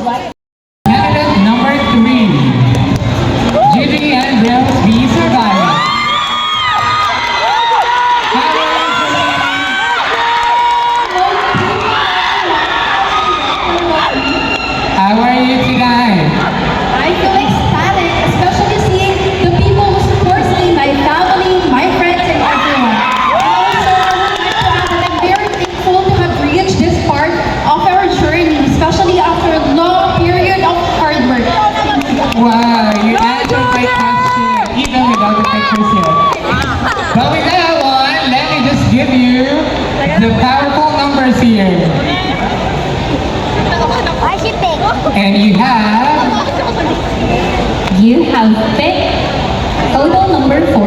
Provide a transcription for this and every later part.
Candidate number 3, Judy and Rels B. Survivor. How are you today? I feel ecstatic, especially seeing the people who support me, my family, my friends, and everyone. Also, I would like to add that I'm very thankful to have reached this part of our journey, especially after a long period of hard work. Wow, you answered my question even without the pictures here. But with that one, let me just give you the powerful numbers here. And you have picked photo number 14.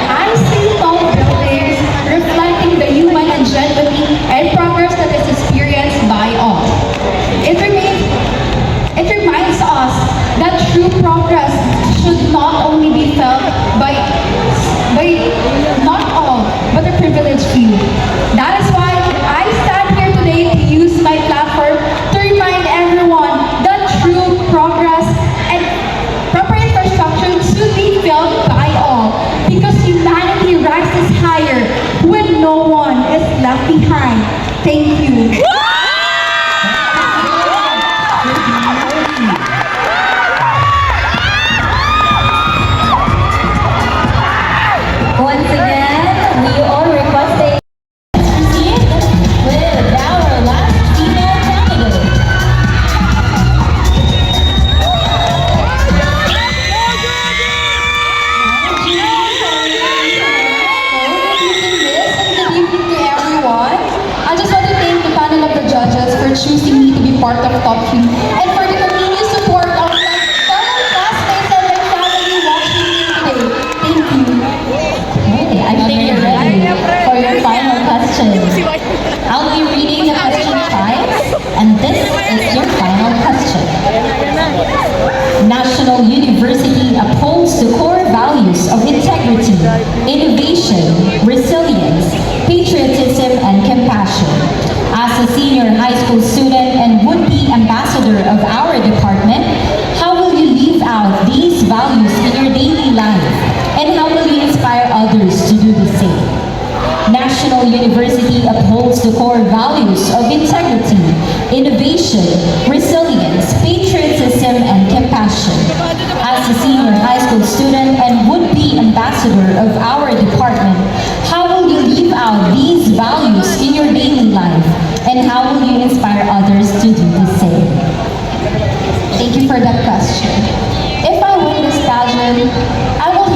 I see tall buildings reflecting the human ingenuity and progress that is experienced by all. It reminds us that true progress should not only be felt by not all, but the privileged few. That is why I stand here today to use my platform to remind everyone that true progress and proper infrastructure should be felt by all, because humanity rises higher when no one is left behind. Thank you. Once again, we all request a proceed with our last female candidate. Good evening to everyone. I just want to thank the panel of the judges for choosing me to be part of Top 3 and for the continued support of my fellow classmates and my family watching me today. Thank you. Okay, I think you're ready for your final question. I'll be reading the question twice, and this is your final question. National University upholds the core values of integrity, innovation, resilience, patriotism, and compassion. As a senior high school student and would-be ambassador of our department, how will you live out these values in your daily life? And how will you inspire others to do the same? National University upholds the core values of integrity, innovation, resilience, patriotism, and compassion. As a senior high school student and would-be ambassador of our department, how will you live out these values in your daily life? And how will you inspire others to do the same? Thank you for that question. If I win this pageant, I will